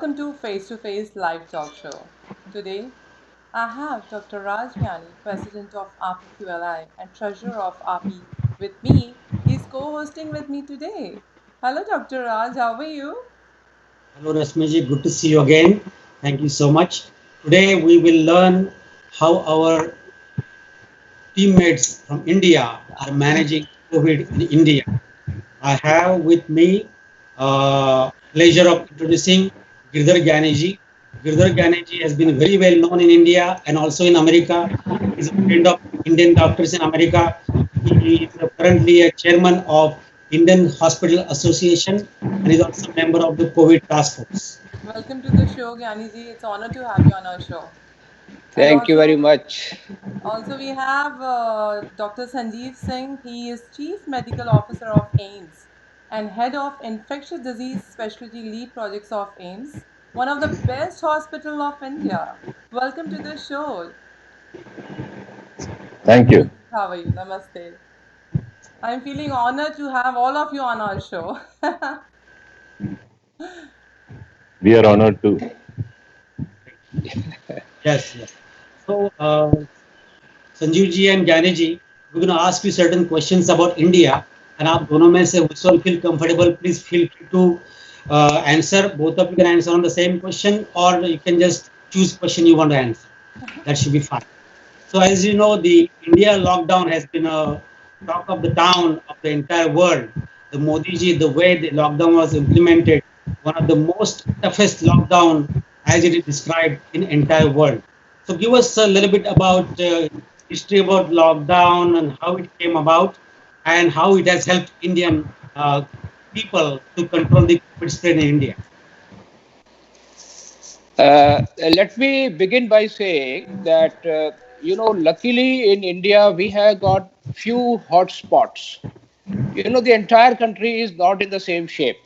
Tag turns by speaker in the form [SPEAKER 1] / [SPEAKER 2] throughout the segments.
[SPEAKER 1] Welcome to Face to Face Live Talk Show. Today, I have Dr. Raj Gyani, President of RPQLI and Treasurer of RP, with me. He's co hosting with me today. Hello, Dr. Raj, how are you?
[SPEAKER 2] Hello, Rasmiji. Good to see you again. Thank you so much. Today, we will learn how our teammates from India are managing COVID in India. I have with me pleasure of introducing Girdhar Gyaniji. Girdhar Gyaniji has been very well known in India and also in America. He's a friend of Indian doctors in America. He is currently a chairman of Indian Hospital Association and is also a member of the COVID task force.
[SPEAKER 1] Welcome to the show, Gyani ji. It's an honor to have you on our show. And
[SPEAKER 3] Thank you very much.
[SPEAKER 1] also we have Dr. Sanjeev Singh. He is Chief Medical Officer of AIMS and Head of Infectious Disease Specialty Lead Projects of AIMS, one of the best hospital of India. Welcome to the show.
[SPEAKER 4] Thank you.
[SPEAKER 1] How are you? Namaste. I'm feeling honored to have all of you on our show.
[SPEAKER 4] We are honored to.
[SPEAKER 2] Yes, yes. So, Sanjeev ji and ज्ञानी जी, we're going to ask you certain questions about India, and आप दोनों में से whoever feel comfortable, please feel free to answer. Both of you can answer on the same question, or you can just choose question you want to answer. That should be fine. So, as you know, the India lockdown has been a talk of the town of the entire world. The Modi ji, the way the lockdown was implemented, one of the most toughest lockdown as it is described in entire world. So give us a little bit about history about lockdown and how it came about and how it has helped Indian people to control the COVID spread in India.
[SPEAKER 3] Let me begin by saying that, luckily in India, we have got few hotspots. The entire country is not in the same shape.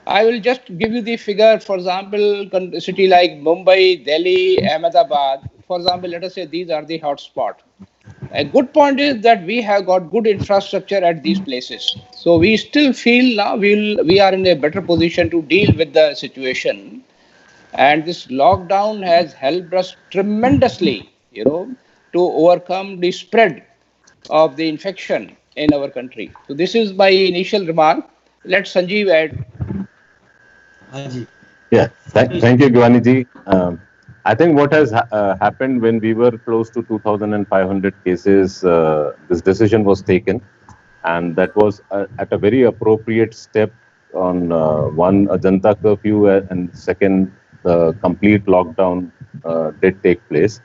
[SPEAKER 3] I will just give you the figure. For example, city like Mumbai, Delhi, Ahmedabad, for example, let us say these are the hotspots. A good point is that we have got good infrastructure at these places. So we still feel now we are in a better position to deal with the situation. And this lockdown has helped us tremendously, to overcome the spread of the infection in our country. So this is my initial remark. Let Sanjeev add.
[SPEAKER 2] Haji.
[SPEAKER 4] Yeah, thank you, Givaniji. I think what has happened when we were close to 2,500 cases, this decision was taken, and that was at a very appropriate step on one, a Janta curfew, and second, the complete lockdown did take place.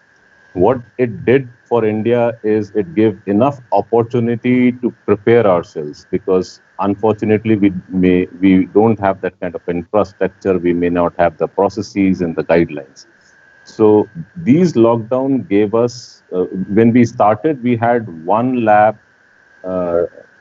[SPEAKER 4] What it did for India is it gave enough opportunity to prepare ourselves, because unfortunately we don't have that kind of infrastructure. We may not have the processes and the guidelines. So these lockdown gave us, when we started, we had one lab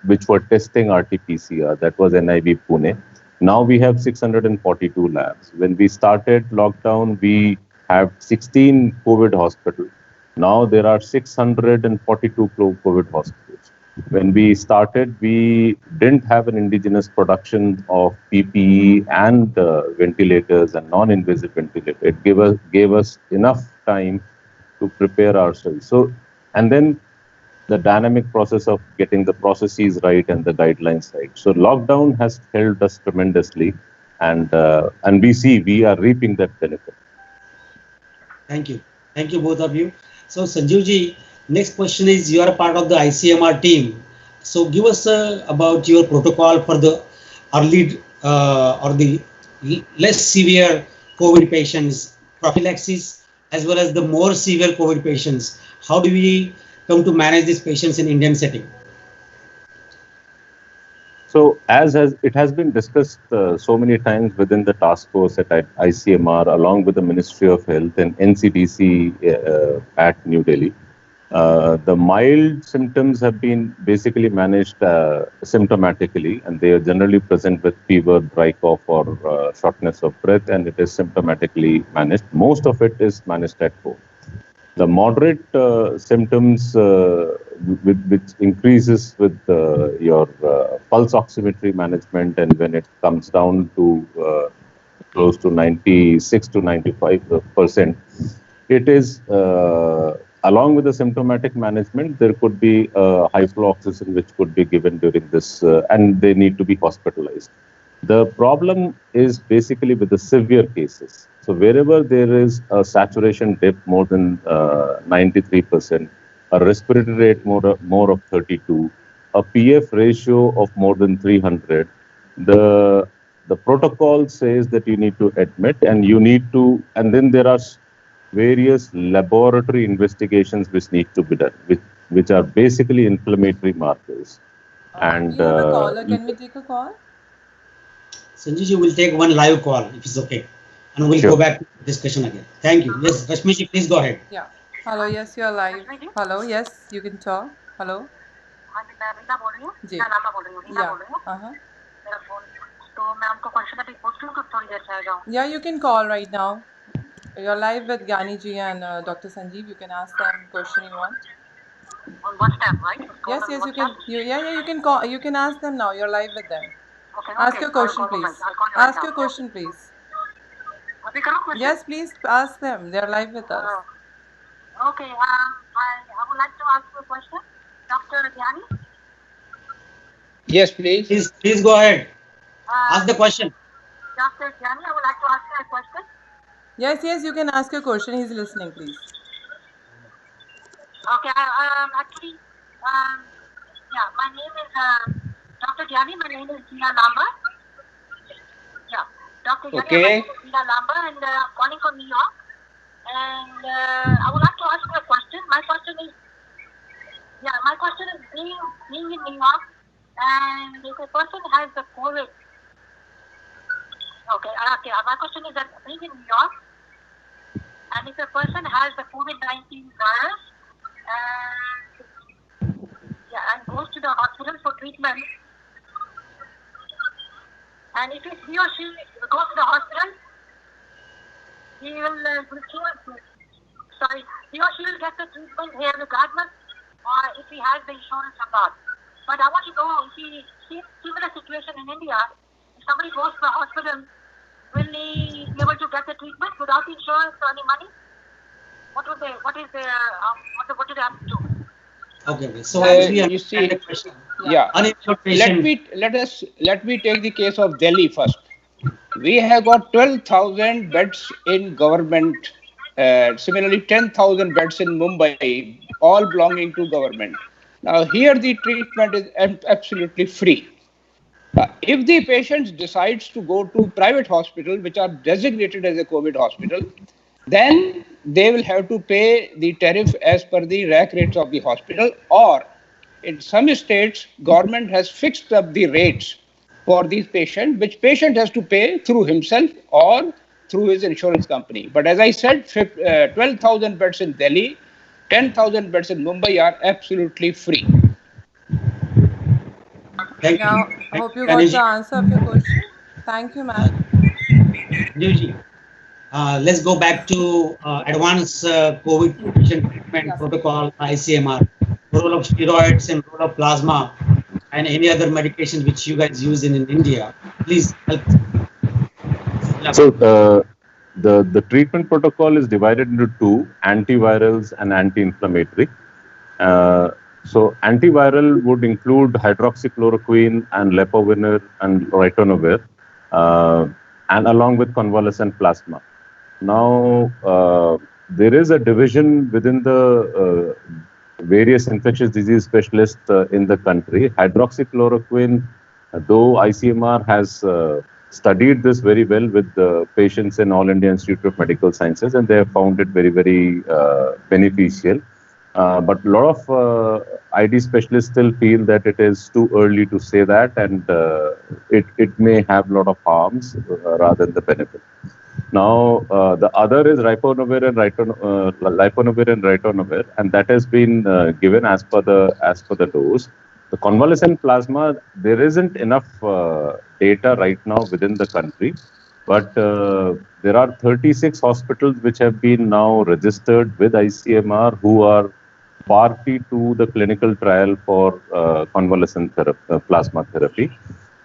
[SPEAKER 4] which were testing RT-PCR, that was NIV Pune. Now we have 642 labs. When we started lockdown, we have 16 COVID hospitals. Now there are 642 COVID hospitals. When we started, we didn't have an indigenous production of PPE and ventilators and non-invasive ventilators. It gave us enough time to prepare ourselves. So, and then the dynamic process of getting the processes right and the guidelines right. So lockdown has helped us tremendously, and we see we are reaping that benefit.
[SPEAKER 2] Thank you both of you. So Sanjeev ji, next question is, you are a part of the ICMR team. So give us about your protocol for the early or the less severe COVID patients, prophylaxis, as well as the more severe COVID patients. How do we come to manage these patients in Indian setting?
[SPEAKER 4] So as it has been discussed so many times within the task force at ICMR, along with the Ministry of Health and NCDC at New Delhi, the mild symptoms have been basically managed symptomatically, and they are generally present with fever, dry cough, or shortness of breath, and it is symptomatically managed. Most of it is managed at home. The moderate symptoms, which increases with your pulse oximetry management, and when it comes down to close to 96 to 95%. It is along with the symptomatic management, there could be hypooxygen which could be given during this, and they need to be hospitalized. The problem is basically with the severe cases. So wherever there is a saturation dip more than 93%, a respiratory rate more of 32, a PF ratio of more than 300, the protocol says that you need to admit and you need to, and then there are various laboratory investigations which need to be done, which are basically inflammatory markers. And
[SPEAKER 1] we have a caller. Can we take a call?
[SPEAKER 2] Sanjeevji will take one live call if it's okay, and we'll go back to discussion again. Thank you. Yes, Rashmi, please go ahead.
[SPEAKER 1] Yeah. Hello. Yes, you're live. Hello. Yes, you can talk. Hello. Ji yeah, you can call right now. You're live with Gyani ji and Dr. Sanjeev. You can ask them question you want.
[SPEAKER 5] On WhatsApp, right?
[SPEAKER 1] Yes, you can. You can call. You can ask them now. You're live with them.
[SPEAKER 5] Okay,
[SPEAKER 1] Ask your question, please. Ask your question, please. Yes, please ask them. They're live with us.
[SPEAKER 5] Okay. I would like to ask you a question, Dr. Gyani.
[SPEAKER 3] Yes, please.
[SPEAKER 2] Please go ahead. Ask the question.
[SPEAKER 5] Dr. Gyani, I would like to ask you a question.
[SPEAKER 1] Yes, you can ask your question. He's listening, please.
[SPEAKER 5] Okay. Actually, yeah, my name is Dr. Gyani. My name is Tina Lamba. Yeah, Dr. Gyani.
[SPEAKER 3] Okay.
[SPEAKER 5] My name is Tina Lamba, and I'm calling from New York. And I would like to ask you a question. My question is being in New York, and if a person has the COVID. Okay. My question is that being in New York, and if a person has the COVID-19 virus, and goes to the hospital for treatment, and if he or she goes to the hospital, he or she will get the treatment here regardless if he has the insurance or not. But I want to know if he sees similar situation in India. If somebody goes to the hospital, will he be able to get the treatment without insurance or any money? What do they have to do?
[SPEAKER 2] Okay. So as we
[SPEAKER 3] You see,
[SPEAKER 2] the question,
[SPEAKER 3] yeah.
[SPEAKER 2] Uninsured patient.
[SPEAKER 3] Let me take the case of Delhi first. We have got 12,000 beds in government. Similarly, 10,000 beds in Mumbai, all belonging to government. Now, here the treatment is absolutely free. If the patient decides to go to private hospital, which are designated as a COVID hospital, then they will have to pay the tariff as per the rack rates of the hospital, or in some states, government has fixed up the rates for these patients, which patient has to pay through himself or through his insurance company. But as I said, 12,000 beds in Delhi, 10,000 beds in Mumbai are absolutely free.
[SPEAKER 2] Thank
[SPEAKER 1] Now,
[SPEAKER 2] you.
[SPEAKER 1] I hope you got the answer of your question. Thank you, ma'am.
[SPEAKER 2] Let's go back to advanced COVID patient treatment protocol, ICMR, role of steroids and role of plasma, and any other medication which you guys use in India. Please help.
[SPEAKER 4] So the treatment protocol is divided into two: antivirals and anti-inflammatory. So antiviral would include hydroxychloroquine and lepovenir and ritonavir, and along with convalescent plasma. Now, there is a division within the various infectious disease specialists in the country. Hydroxychloroquine, though ICMR has studied this very well with the patients in All India Institute of Medical Sciences, and they have found it very, very beneficial. But a lot of ID specialists still feel that it is too early to say that, and it may have a lot of harms rather than the benefit. Now, the other is riponavir and ritonavir, and that has been given as per the dose. The convalescent plasma, there isn't enough data right now within the country, but there are 36 hospitals which have been now registered with ICMR who are party to the clinical trial for convalescent plasma therapy.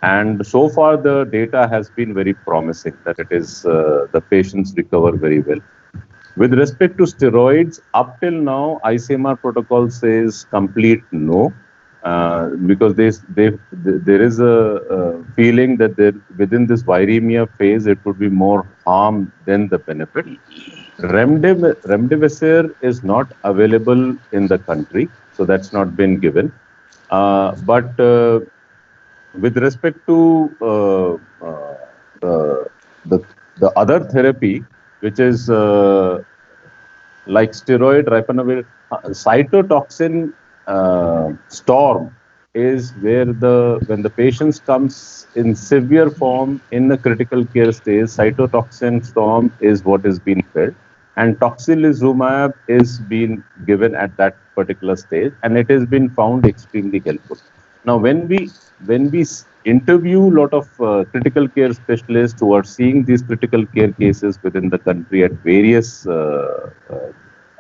[SPEAKER 4] And so far, the data has been very promising that it is the patients recover very well. With respect to steroids, up till now, ICMR protocol says complete no, because there is a feeling that within this viremia phase, it would be more harm than the benefit. Remdesivir is not available in the country, so that's not been given. But with respect to the other therapy, which is like steroid, riponavir, cytotoxin storm is where when the patient comes in severe form in the critical care stage, cytotoxin storm is what is being fed, and tocilizumab is being given at that particular stage, and it has been found extremely helpful. Now, when we interview a lot of critical care specialists who are seeing these critical care cases within the country at various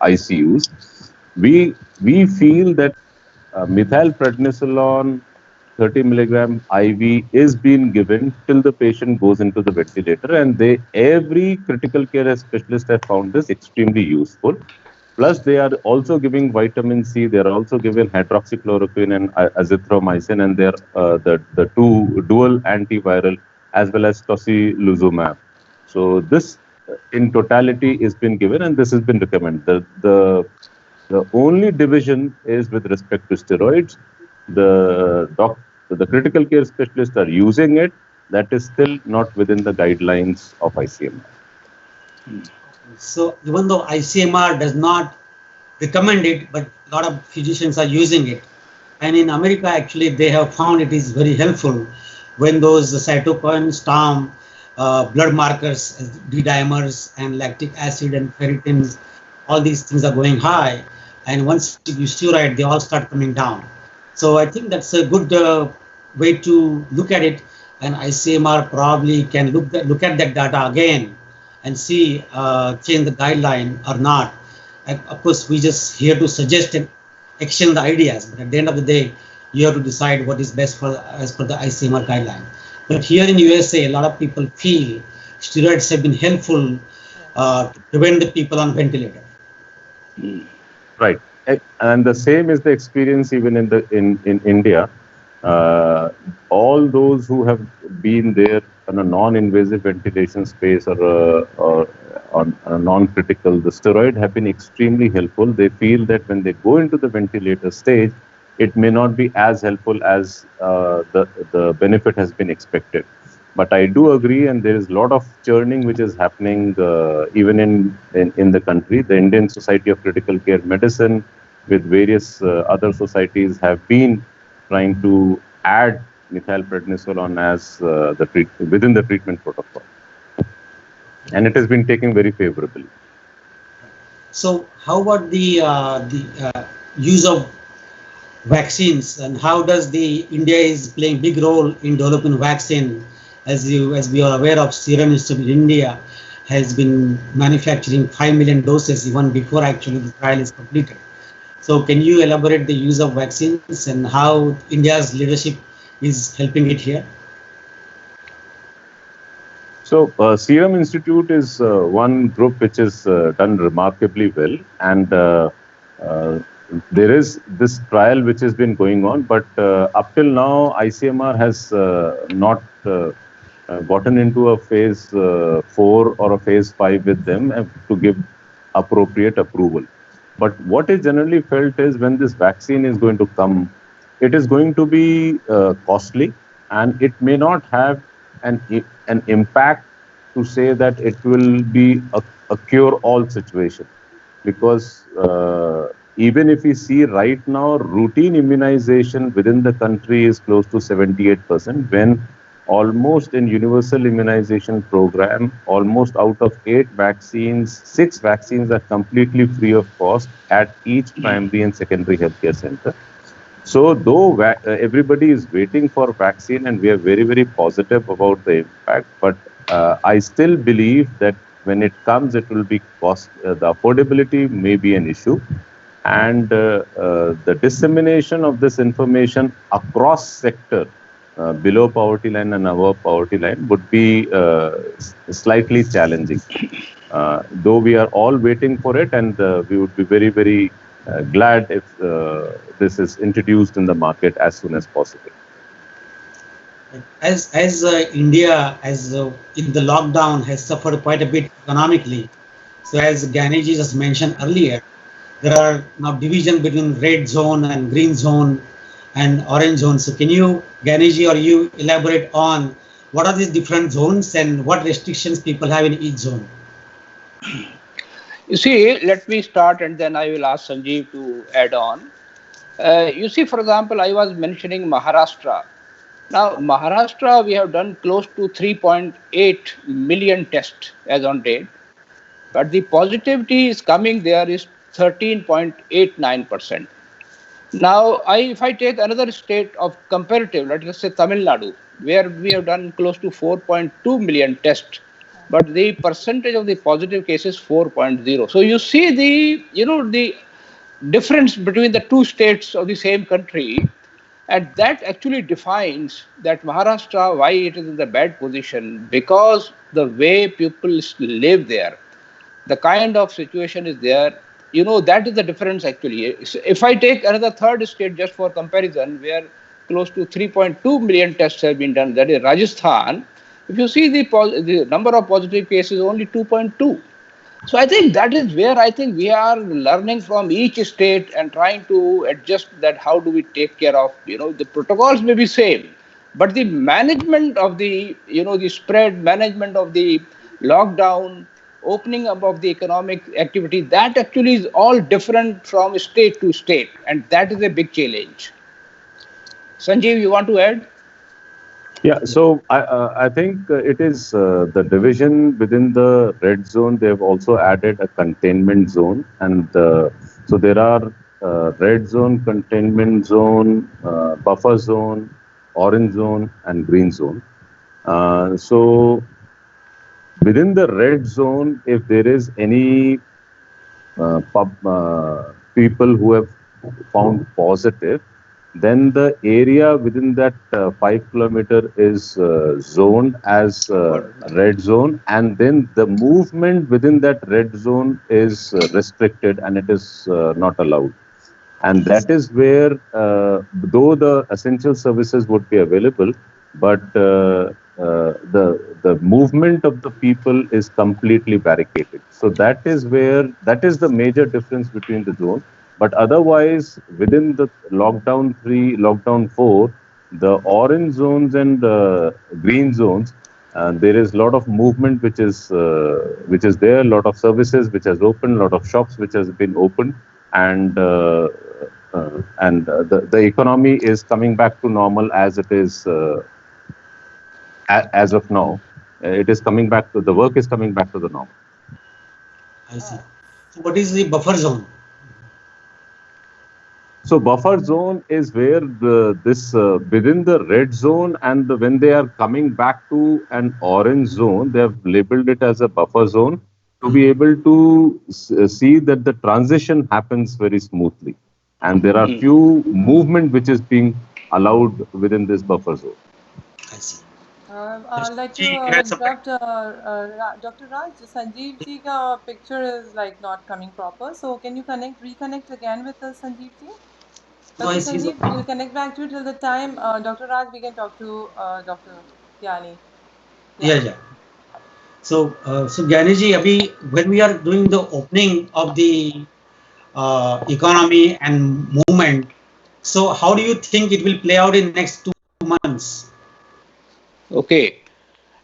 [SPEAKER 4] ICUs, we feel that methylprednisolone 30 milligram IV is being given till the patient goes into the ventilator, and every critical care specialist has found this extremely useful. Plus, they are also giving vitamin C. They are also giving hydroxychloroquine and azithromycin, and they're the two dual antiviral as well as tocilizumab. So this, in totality, is been given, and this has been recommended. The only division is with respect to steroids. The critical care specialists are using it. That is still not within the guidelines of ICMR.
[SPEAKER 2] So even though ICMR does not recommend it, but a lot of physicians are using it. And in America, actually, they have found it is very helpful when those cytokine storm blood markers, D-dimers and lactic acid and ferritin, all these things are going high. And once you use steroid, they all start coming down. So I think that's a good way to look at it. And ICMR probably can look at that data again and see change the guideline or not. And of course, we just here to suggest and exchange the ideas. But at the end of the day, you have to decide what is best for as per the ICMR guideline. But here in USA, a lot of people feel steroids have been helpful to prevent the people on ventilator.
[SPEAKER 4] Right, and the same is the experience even in India. All those who have been there on a non-invasive ventilation space or on a non-critical, the steroid have been extremely helpful. They feel that when they go into the ventilator stage, it may not be as helpful as the benefit has been expected. But I do agree, and there is a lot of churning which is happening even in the country. The Indian Society of Critical Care Medicine with various other societies have been trying to add methylprednisolone as within the treatment protocol. And it has been taken very favorably.
[SPEAKER 2] So how about the use of vaccines, and how does India is playing big role in developing vaccine? As we are aware of, Serum Institute of India has been manufacturing 5 million doses even before actually the trial is completed. So can you elaborate the use of vaccines and how India's leadership is helping it here?
[SPEAKER 4] So Serum Institute is one group which has done remarkably well, and there is this trial which has been going on, but up till now ICMR has not gotten into a phase 4 or a phase 5 with them to give appropriate approval. But what is generally felt is when this vaccine is going to come, it is going to be costly, and it may not have an impact to say that it will be a cure-all situation. Because even if we see right now, routine immunization within the country is close to 78%, when almost in universal immunization program, almost out of 8 vaccines, 6 vaccines are completely free of cost at each primary and secondary healthcare center. So though everybody is waiting for vaccine, and we are very, very positive about the impact, but I still believe that when it comes, it will be cost, the affordability may be an issue. And the dissemination of this information across sector below poverty line and above poverty line would be slightly challenging. Though we are all waiting for it, and we would be very, very glad if this is introduced in the market as soon as possible.
[SPEAKER 2] As India, in the lockdown, has suffered quite a bit economically. So as Gyaniji just mentioned earlier, there are now division between red zone and green zone and orange zone. So can you, Gyaniji, or you elaborate on what are these different zones and what restrictions people have in each zone?
[SPEAKER 3] You see, let me start and then I will ask Sanjeev to add on. You see, for example, I was mentioning Maharashtra. Now, Maharashtra, we have done close to 3.8 million tests as on date, but the positivity is coming there is 13.89%. Now, if I take another state of comparative, let us say Tamil Nadu, where we have done close to 4.2 million tests, but the percentage of the positive cases 4.0. So you see the difference between the two states of the same country, and that actually defines that Maharashtra, why it is in the bad position, because the way people live there, the kind of situation is there. That is the difference actually. If I take another third state just for comparison, where close to 3.2 million tests have been done, that is Rajasthan, if you see the number of positive cases, only 2.2. So I think that is where I think we are learning from each state and trying to adjust that how do we take care of, the protocols may be same, but the management of the spread, management of the lockdown, opening up of the economic activity, that actually is all different from state to state, and that is a big challenge. Sanjeev, you want to add?
[SPEAKER 4] Yeah, so I think it is the division within the red zone. They have also added a containment zone, and so there are red zone, containment zone, buffer zone, orange zone, and green zone. So within the red zone, if there is any people who have found positive, then the area within that 5 kilometer is zoned as red zone, and then the movement within that red zone is restricted and it is not allowed. And that is where, though the essential services would be available, but the movement of the people is completely barricaded. So that is the major difference between the zones. But otherwise, within the lockdown 3, lockdown 4, the orange zones and green zones, there is a lot of movement which is there, a lot of services which has opened, a lot of shops which has been opened, and the economy is coming back to normal as it is as of now. It is coming back to the work is coming back to the normal.
[SPEAKER 2] I see. So what is the buffer zone?
[SPEAKER 4] So buffer zone is where within the red zone, and when they are coming back to an orange zone, they have labeled it as a buffer zone to be able to see that the transition happens very smoothly, and there are few movement which is being allowed within this buffer zone.
[SPEAKER 2] I see.
[SPEAKER 1] I'd like to interrupt Dr. Raj. Sanjeev ji ka picture is like not coming proper. So can you reconnect again with us, Sanjeev ji? Dr. Sanjeev, we'll connect back to you till the time. Dr. Raj, we can talk to Dr. Gyani.
[SPEAKER 2] Yeah. So Gyani ji, when we are doing the opening of the economy and movement, so how do you think it will play out in next 2 months?
[SPEAKER 3] Okay.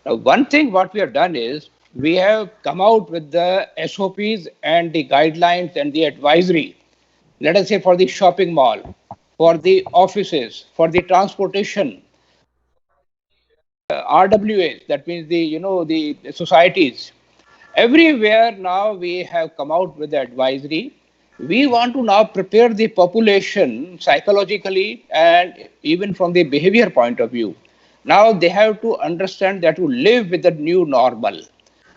[SPEAKER 3] Now, one thing what we have done is we have come out with the SOPs and the guidelines and the advisory, let us say for the shopping mall, for the offices, for the transportation, RWAs, that means the societies. Everywhere now we have come out with the advisory. We want to now prepare the population psychologically and even from the behavior point of view. Now they have to understand that to live with the new normal.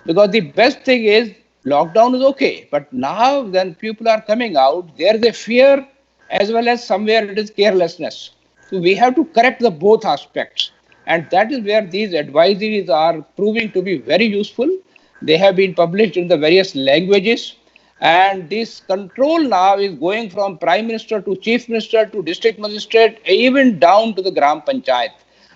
[SPEAKER 3] Because the best thing is lockdown is okay, but now when people are coming out, there is a fear as well as somewhere it is carelessness. So we have to correct the both aspects. And that is where these advisories are proving to be very useful. They have been published in the various languages. And this control now is going from Prime Minister to Chief Minister to District Magistrate, even down to the Gram Panchayat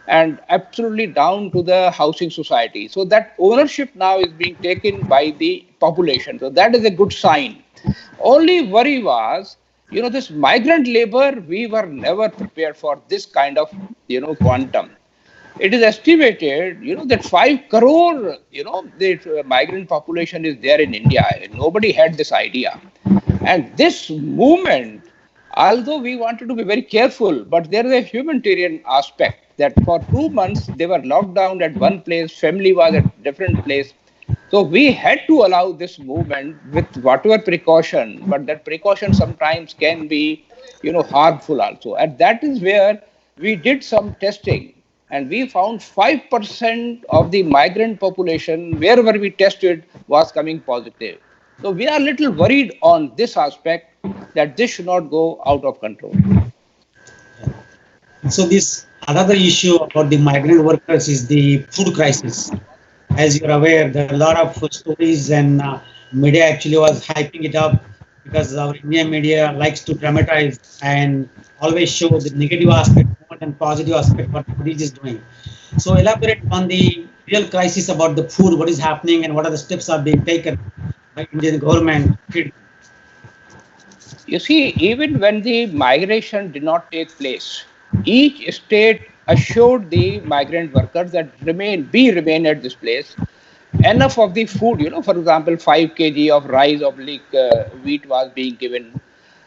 [SPEAKER 3] and absolutely down to the housing society. So that ownership now is being taken by the population. So that is a good sign. Only worry was, this migrant labor, we were never prepared for this kind of, quantum. It is estimated, that 5 crore, the migrant population is there in India. Nobody had this idea. And this movement, although we wanted to be very careful, but there is a humanitarian aspect that for 2 months they were locked down at one place, family was at different place. So we had to allow this movement with whatever precaution, but that precaution sometimes can be, harmful also. And that is where we did some testing, and we found 5% of the migrant population, wherever we tested, was coming positive. So we are a little worried on this aspect that this should not go out of control.
[SPEAKER 2] So this another issue about the migrant workers is the food crisis. As you're aware, there are a lot of stories, and media actually was hyping it up because our Indian media likes to dramatize and always show the negative aspect more than positive aspect what Modi is doing. So elaborate on the real crisis about the food, what is happening and what are the steps are being taken by Indian government.
[SPEAKER 3] You see, even when the migration did not take place, each state assured the migrant workers that remain at this place. Enough of the food, for example, 5 kg of rice of wheat was being given.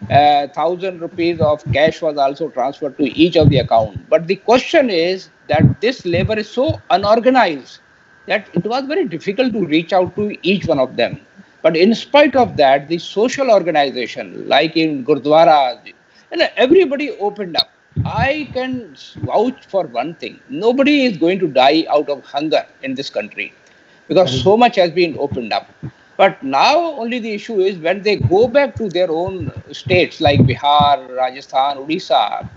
[SPEAKER 3] 1,000 rupees of cash was also transferred to each of the account. But the question is that this labor is so unorganized that it was very difficult to reach out to each one of them. But in spite of that, the social organization, like in Gurdwara, everybody opened up. I can vouch for one thing. Nobody is going to die out of hunger in this country because so much has been opened up. But now only the issue is when they go back to their own states like Bihar, Rajasthan, Odisha,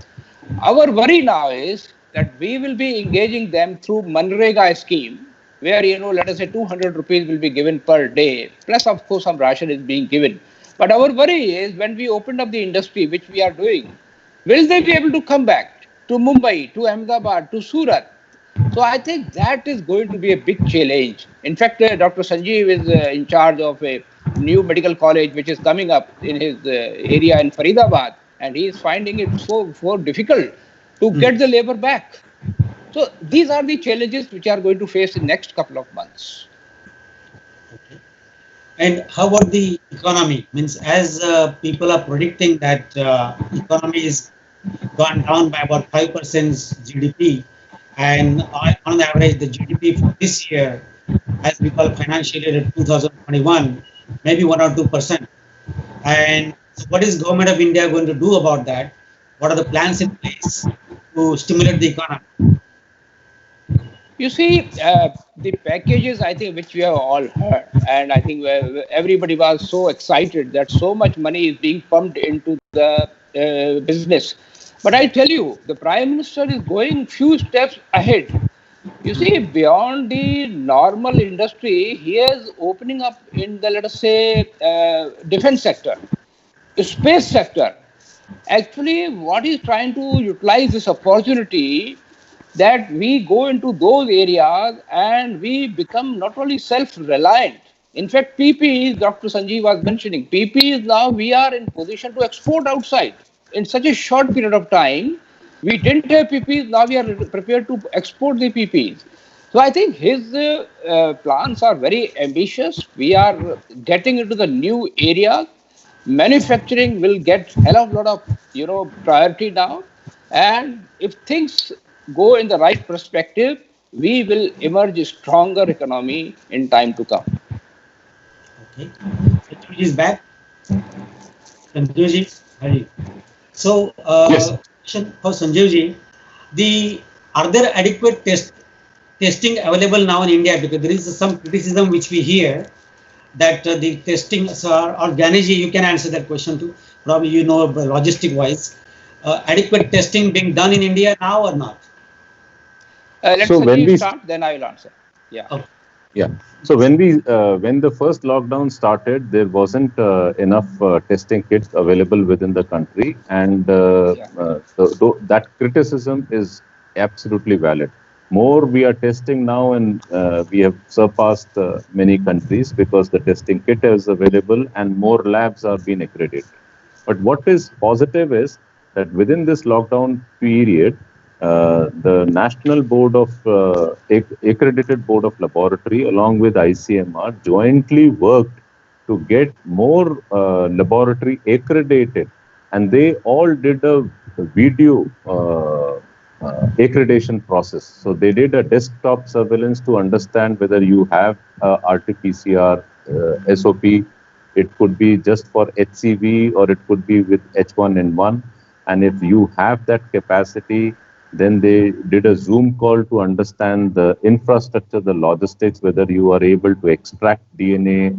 [SPEAKER 3] our worry now is that we will be engaging them through Manrega scheme, where, let us say 200 rupees will be given per day, plus of course some ration is being given. But our worry is when we open up the industry, which we are doing, will they be able to come back to Mumbai, to Ahmedabad, to Surat? So I think that is going to be a big challenge. In fact, Dr. Sanjeev is in charge of a new medical college which is coming up in his area in Faridabad, and he is finding it so difficult to get the labor back. So these are the challenges which are going to face in the next couple of months.
[SPEAKER 2] Okay. And how about the economy? Means as people are predicting that economy is gone down by about 5% GDP, and on average the GDP for this year, as we call financial year 2021, maybe 1 or 2%. And so what is Government of India going to do about that? What are the plans in place to stimulate the economy?
[SPEAKER 3] You see, the packages, I think, which we have all heard, and I think everybody was so excited that so much money is being pumped into the business. But I tell you, the Prime Minister is going few steps ahead. You see, beyond the normal industry, he is opening up in the, let us say, defense sector, the space sector. Actually, what he's trying to utilize this opportunity that we go into those areas and we become not only self-reliant. In fact, PPEs, Dr. Sanjeev was mentioning, PPEs now we are in position to export outside. In such a short period of time, we didn't have PPEs, now we are prepared to export the PPEs. So I think his plans are very ambitious. We are getting into the new areas. Manufacturing will get a hell of a lot of priority now. And if things go in the right perspective, we will emerge a stronger economy in time to come.
[SPEAKER 2] Okay. Sanjeev is back. Sanjeev ji. So,
[SPEAKER 4] Yes.
[SPEAKER 2] for Sanjeev ji, are there adequate testing available now in India? Because there is some criticism which we hear that the testing, or Gyaniji, you can answer that question too. Probably logistic wise. adequate testing being done in India now or not?
[SPEAKER 3] Let Sanjeev start, then I will answer. Yeah.
[SPEAKER 2] Okay.
[SPEAKER 4] Yeah. So when the first lockdown started, there wasn't enough testing kits available within the country, and that criticism is absolutely valid. More we are testing now, and we have surpassed many countries because the testing kit is available and more labs are being accredited. But what is positive is that within this lockdown period, the National Board of Accredited Board of Laboratory, along with ICMR, jointly worked to get more laboratory accredited, and they all did a video accreditation process. So they did a desktop surveillance to understand whether you have RT-PCR SOP. It could be just for HCV or it could be with H1N1. And if you have that capacity, then they did a Zoom call to understand the infrastructure, the logistics, whether you are able to extract DNA,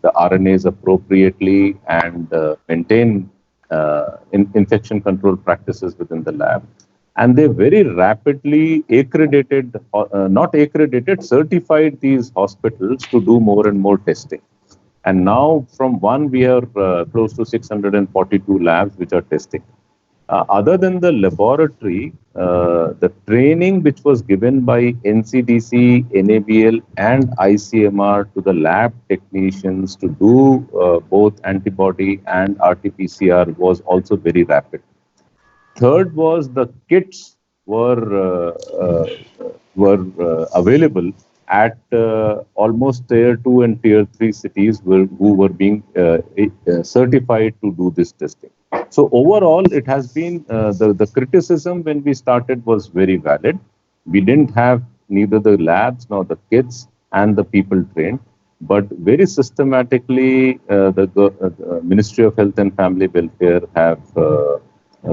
[SPEAKER 4] the RNAs appropriately and maintain infection control practices within the lab. And they very rapidly certified these hospitals to do more and more testing. And now from one, we are close to 642 labs which are testing. Other than the laboratory, the training which was given by NCDC, NABL and ICMR to the lab technicians to do both antibody and RT-PCR was also very rapid. Third was the kits were available at almost tier 2 and tier 3 cities who were being certified to do this testing. So overall, it has been the criticism when we started was very valid. We didn't have neither the labs nor the kits and the people trained, but very systematically, the Ministry of Health and Family Welfare have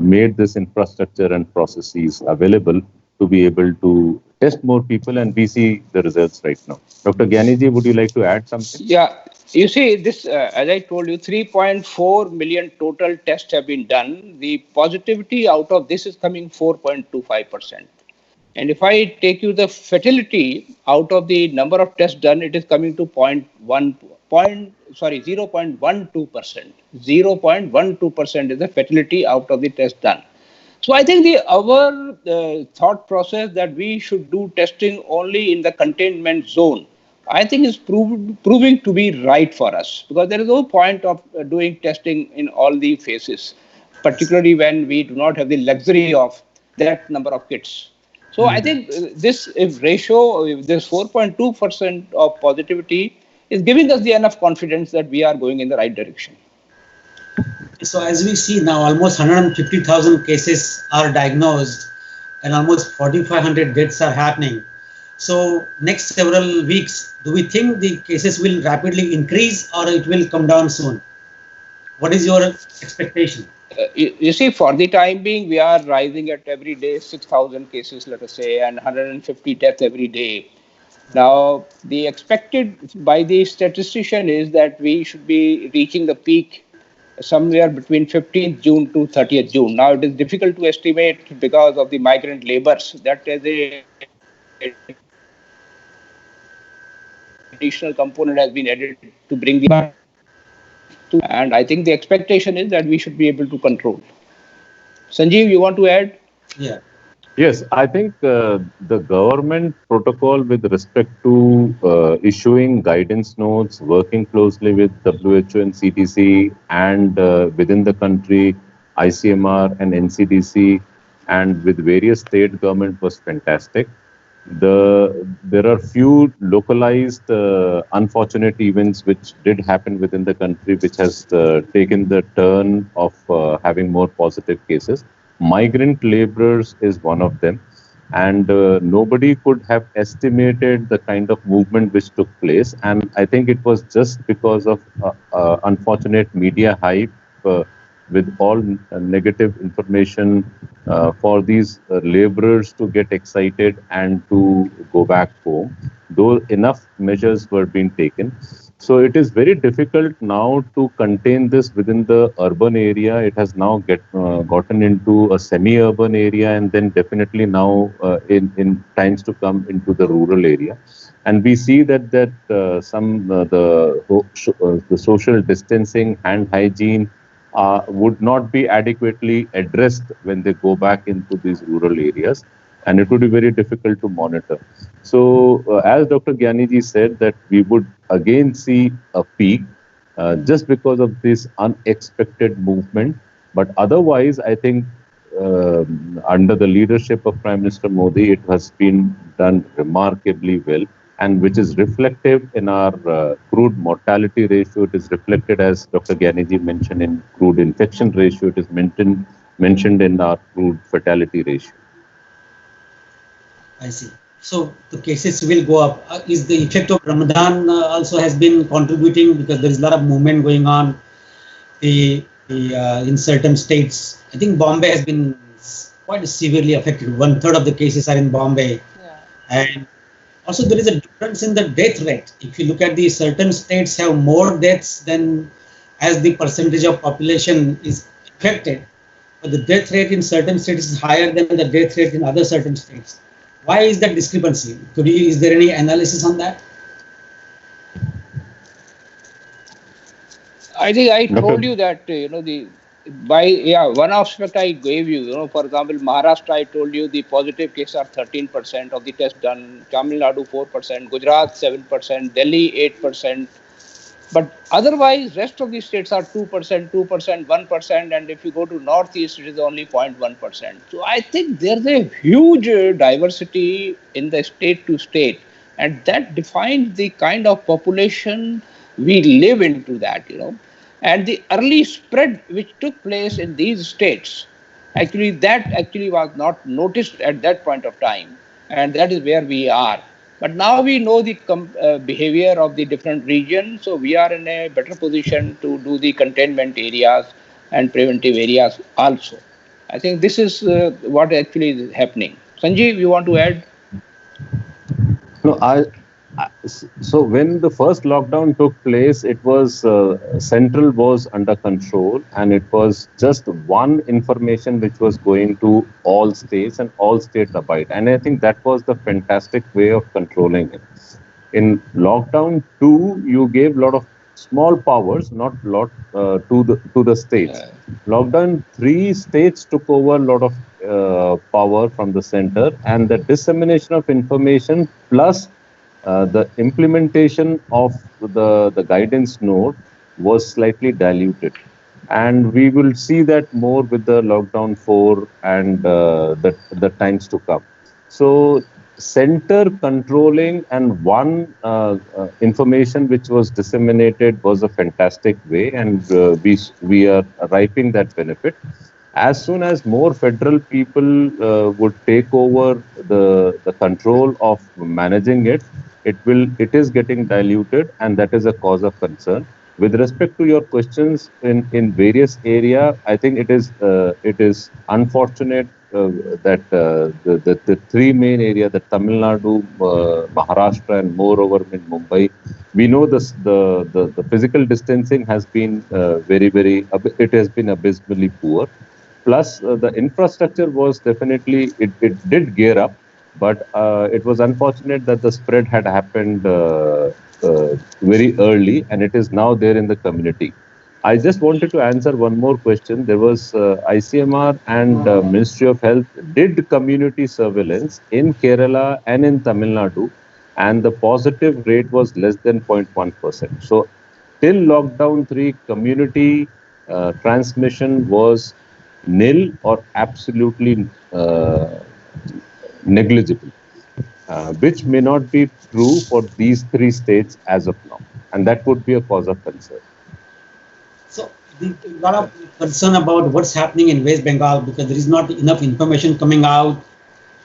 [SPEAKER 4] made this infrastructure and processes available to be able to test more people, and we see the results right now. Dr. Gyaniji, would you like to add something?
[SPEAKER 3] Yeah, you see this, as I told you, 3.4 million total tests have been done. The positivity out of this is coming 4.25%. And if I take you the fatality out of the number of tests done, it is coming to 0.12%. 0.12% is the fatality out of the test done. So I think our thought process that we should do testing only in the containment zone, I think is proving to be right for us, because there is no point of doing testing in all the phases, particularly when we do not have the luxury of that number of kits. So I think this ratio, this 4.2% of positivity is giving us the enough confidence that we are going in the right direction.
[SPEAKER 2] So as we see now, almost 150,000 cases are diagnosed and almost 4,500 deaths are happening. So next several weeks, do we think the cases will rapidly increase or it will come down soon? What is your expectation?
[SPEAKER 3] You see, for the time being, we are rising at every day 6,000 cases, let us say, and 150 deaths every day. Now, the expected by the statistician is that we should be reaching the peak somewhere between 15th June to 30th June. Now, it is difficult to estimate because of the migrant laborers. That is a additional component has been added to bring the and I think the expectation is that we should be able to control. Sanjeev, you want to add?
[SPEAKER 2] Yeah.
[SPEAKER 4] Yes, I think the government protocol with respect to issuing guidance notes, working closely with WHO and CDC, and within the country, ICMR and NCDC, and with various state government was fantastic. There are few localized unfortunate events which did happen within the country, which has taken the turn of having more positive cases. Migrant laborers is one of them, and nobody could have estimated the kind of movement which took place. And I think it was just because of unfortunate media hype with all negative information for these laborers to get excited and to go back home. Though enough measures were being taken. So it is very difficult now to contain this within the urban area. It has now gotten into a semi-urban area, and then definitely now in times to come into the rural area. And we see that the social distancing, hand hygiene would not be adequately addressed when they go back into these rural areas, and it would be very difficult to monitor. So, as Dr. Gyaniji said, that we would again see a peak just because of this unexpected movement. But otherwise, I think under the leadership of Prime Minister Modi, it has been done remarkably well, and which is reflective in our crude mortality ratio. It is reflected, as Dr. Gyaniji mentioned, in crude infection ratio. It is mentioned in our crude fatality ratio.
[SPEAKER 2] I see. So the cases will go up. Is the effect of Ramadan also has been contributing, because there is a lot of movement going on in certain states? I think Bombay has been quite severely affected. 1/3 of the cases are in Bombay.
[SPEAKER 1] Yeah.
[SPEAKER 2] And also there is a difference in the death rate. If you look at the certain states have more deaths than as the percentage of population is affected, but the death rate in certain states is higher than the death rate in other certain states. Why is that discrepancy? Is there any analysis on that?
[SPEAKER 3] I think I told you that one aspect I gave you. For example, Maharashtra, I told you the positive cases are 13% of the test done. Tamil Nadu 4%, Gujarat 7%, Delhi 8%. But otherwise, rest of the states are 2%, 2%, 1%, and if you go to Northeast, it is only 0.1%. So I think there's a huge diversity in the state to state, and that defines the kind of population we live into that. And the early spread which took place in these states, that was not noticed at that point of time, and that is where we are. But now we know the behavior of the different regions, so we are in a better position to do the containment areas and preventive areas also. I think this is what actually is happening. Sanjeev, you want to add?
[SPEAKER 4] No, so when the first lockdown took place, it was central was under control, and it was just one information which was going to all states, and all states abide. And I think that was the fantastic way of controlling it. In lockdown 2, you gave a lot of small powers, not lot to the states. Lockdown 3, states took over a lot of power from the center, and the dissemination of information plus the implementation of the guidance note was slightly diluted, and we will see that more with the lockdown 4 and the times to come. So center controlling and one information which was disseminated was a fantastic way, and we are reaping that benefit. As soon as more federal people would take over the control of managing it, it is getting diluted, and that is a cause of concern. With respect to your questions in various area, I think it is unfortunate that the three main area, the Tamil Nadu, Maharashtra, and moreover in Mumbai, we know the physical distancing has been it has been abysmally poor. Plus, the infrastructure was definitely, it did gear up, but it was unfortunate that the spread had happened very early, and it is now there in the community. I just wanted to answer one more question. There was ICMR and Ministry of Health did community surveillance in Kerala and in Tamil Nadu, and the positive rate was less than 0.1%. So till lockdown 3, community transmission was nil or absolutely negligible, which may not be true for these three states as of now, and that would be a cause of concern.
[SPEAKER 2] So, a lot of concern about what's happening in West Bengal, because there is not enough information coming out,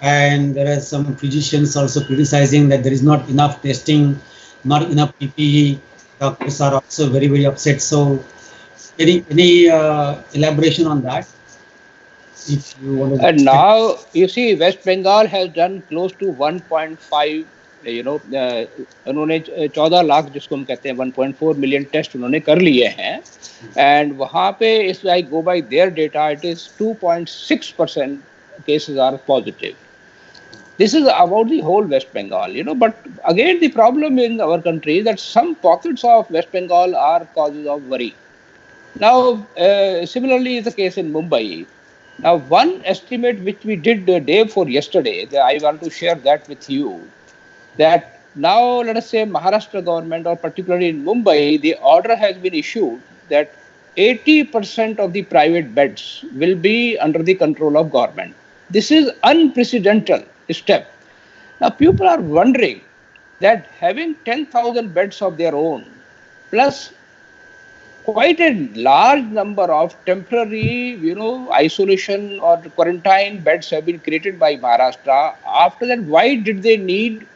[SPEAKER 2] and there are some physicians also criticizing that there is not enough testing, not enough PPE. Doctors are also very, very upset. So, any elaboration on that?
[SPEAKER 3] If you want to. And now you see, West Bengal has done close to 1.5 उन्होंने 14 लाख जिसको हम कहते हैं 1.4 million test उन्होंने कर लिए हैं, and वहाँ पे if I go bye there data it is 2.6% cases are positive. This is about the whole West Bengal, but again the problem in our country is that some pockets of West Bengal are causes of worry. Now, similarly is the case in Mumbai. Now, one estimate which we did the day before yesterday, I want to share that with you, that now let us say Maharashtra government or particularly in Mumbai, the order has been issued that 80% of the private beds will be under the control of government. This is unprecedented step. Now, people are wondering that having 10,000 beds of their own, plus quite a large number of temporary, isolation or quarantine beds have been created by Maharashtra. After that, why did they need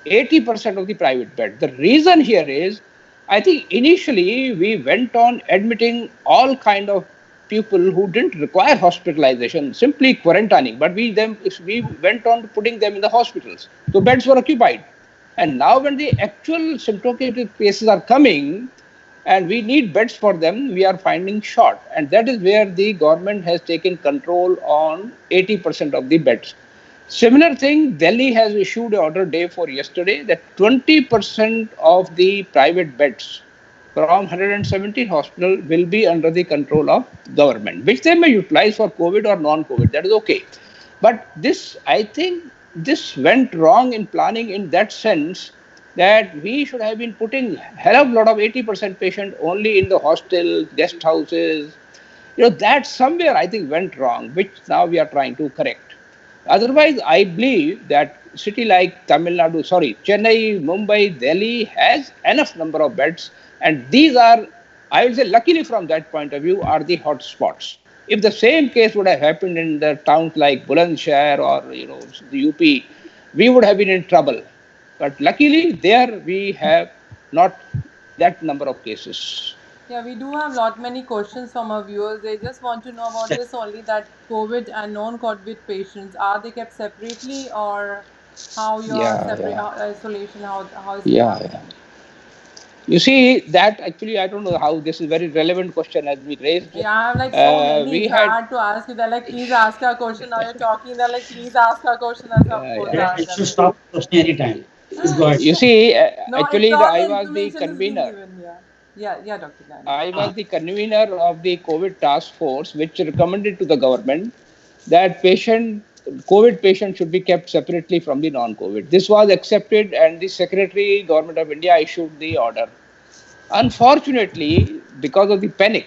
[SPEAKER 3] 80% of the private bed? The reason here is, I think initially we went on admitting all kind of people who didn't require hospitalization, simply quarantining, but we went on putting them in the hospitals. So beds were occupied. And now when the actual symptomatic cases are coming, and we need beds for them, we are finding short. And that is where the government has taken control on 80% of the beds. Similar thing, Delhi has issued an order day for yesterday that 20% of the private beds from 117 hospitals will be under the control of government, which they may utilize for COVID or non-COVID. That is okay. But this, I think, this went wrong in planning in that sense that we should have been putting hell of a lot of 80% patient only in the hostels, guest houses. That somewhere I think went wrong, which now we are trying to correct. Otherwise, I believe that city like Chennai, Mumbai, Delhi has enough number of beds, and these are, I will say, luckily from that point of view, are the hot spots. If the same case would have happened in the towns like Bulandshahr or the UP, we would have been in trouble. But luckily, there we have not that number of cases.
[SPEAKER 1] Yeah, we do have many questions from our viewers. They just want to know about this only, that COVID and non-COVID patients, are they kept separately, or how your isolation, how is it done?
[SPEAKER 3] You see, that actually, I don't know how this is very relevant question has been raised.
[SPEAKER 1] Yeah, I have like so many. It's hard to ask you. They're like, please ask a question. Now you're talking. They're like, please ask a question. That's
[SPEAKER 2] You should stop questioning anytime. Please go ahead.
[SPEAKER 3] You see,
[SPEAKER 1] no,
[SPEAKER 3] actually,
[SPEAKER 1] I
[SPEAKER 3] was the convener.
[SPEAKER 1] Yeah, Dr. Gani.
[SPEAKER 3] I was the convener of the COVID task force, which recommended to the government that COVID patients should be kept separately from the non-COVID. This was accepted, and the Secretary, Government of India, issued the order. Unfortunately, because of the panic,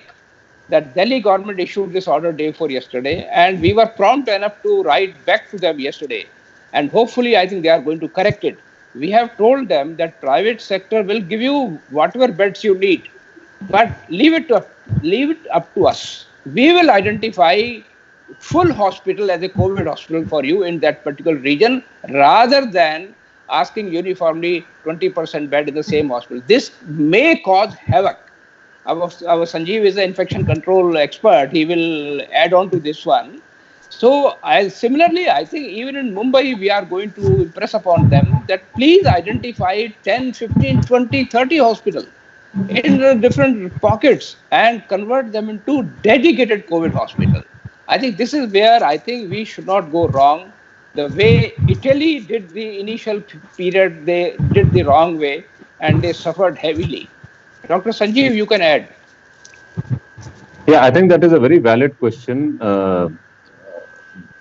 [SPEAKER 3] that Delhi government issued this order day before yesterday, and we were prompt enough to write back to them yesterday. And hopefully, I think they are going to correct it. We have told them that private sector will give you whatever beds you need, but leave it up to us. We will identify full hospital as a COVID hospital for you in that particular region, rather than asking uniformly 20% bed in the same hospital. This may cause havoc. Our Sanjeev is an infection control expert. He will add on to this one. So, similarly, I think even in Mumbai, we are going to impress upon them that please identify 10, 15, 20, 30 hospitals in different pockets and convert them into dedicated COVID hospital. I think this is where I think we should not go wrong. The way Italy did the initial period, they did the wrong way and they suffered heavily. Dr. Sanjeev, you can add.
[SPEAKER 4] Yeah, I think that is a very valid question.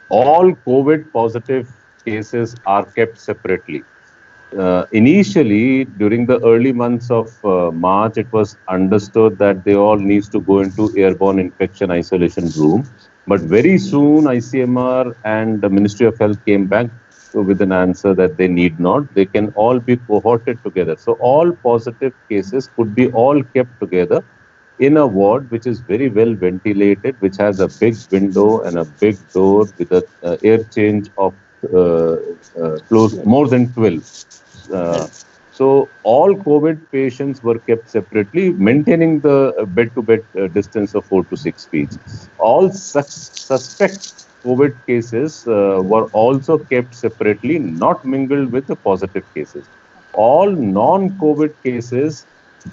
[SPEAKER 4] All COVID positive cases are kept separately. Initially, during the early months of March, it was understood that they all needs to go into airborne infection isolation room. But very soon, ICMR and the Ministry of Health came back with an answer that they need not. They can all be cohorted together. So all positive cases could be all kept together in a ward which is very well ventilated, which has a big window and a big door with an air change of close more than 12. So all COVID patients were kept separately, maintaining the bed-to-bed distance of 4 to 6 feet. All such suspect COVID cases were also kept separately, not mingled with the positive cases. All non-COVID cases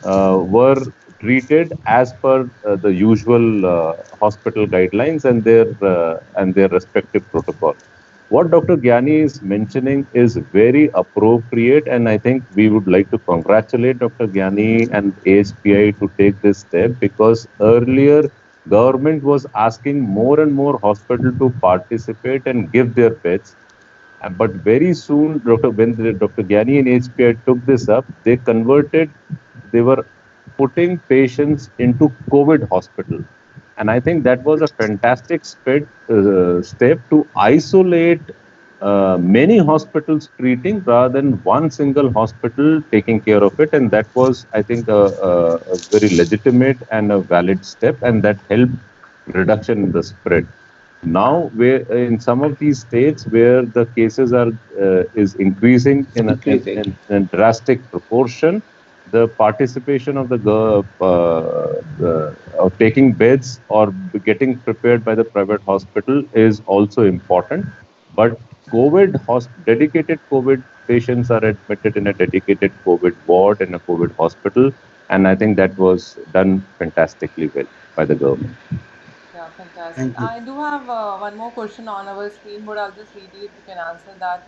[SPEAKER 4] were treated as per the usual hospital guidelines and their respective protocol. What Dr. Gyani is mentioning is very appropriate, and I think we would like to congratulate Dr. Gyani and AHPI to take this step, because earlier government was asking more and more hospitals to participate and give their beds. But very soon, Dr. Gyani and HPI took this up, they were putting patients into COVID hospital. And I think that was a fantastic step to isolate many hospitals treating rather than one single hospital taking care of it. And that was, I think, a very legitimate and a valid step, and that helped reduction in the spread. Now, where in some of these states where the cases are is increasing in a drastic proportion, the participation of of taking beds or getting prepared by the private hospital is also important. But dedicated COVID patients are admitted in a dedicated COVID ward in a COVID hospital, and I think that was done fantastically well by the government.
[SPEAKER 1] Yeah, fantastic. I do have one more question on our screen, but I'll just read it if you can answer that.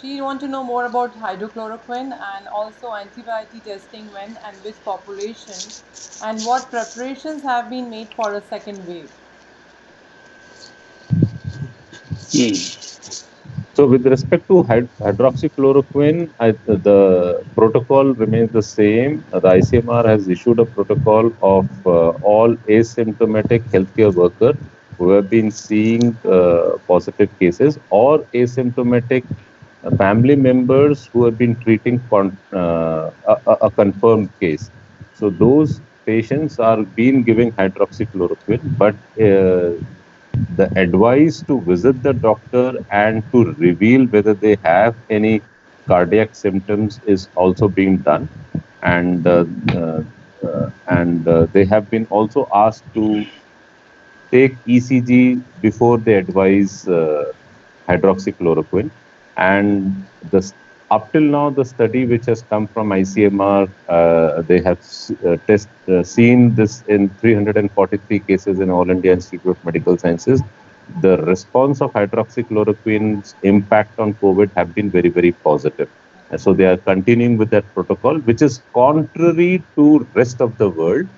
[SPEAKER 1] She want to know more about hydrochloroquine and also antibiotic testing when and which population, and what preparations have been made for a second wave.
[SPEAKER 4] So with respect to hydroxychloroquine, the protocol remains the same. The ICMR has issued a protocol of all asymptomatic healthcare workers who have been seeing positive cases, or asymptomatic family members who have been treating a confirmed case. So those patients are being given hydroxychloroquine, but the advice to visit the doctor and to reveal whether they have any cardiac symptoms is also being done, and they have been also asked to take ECG before they advise hydroxychloroquine. And up till now, the study which has come from ICMR, they have seen this in 343 cases in All India Institute of Medical Sciences. The response of hydroxychloroquine's impact on COVID have been very, very positive. So they are continuing with that protocol, which is contrary to rest of the world,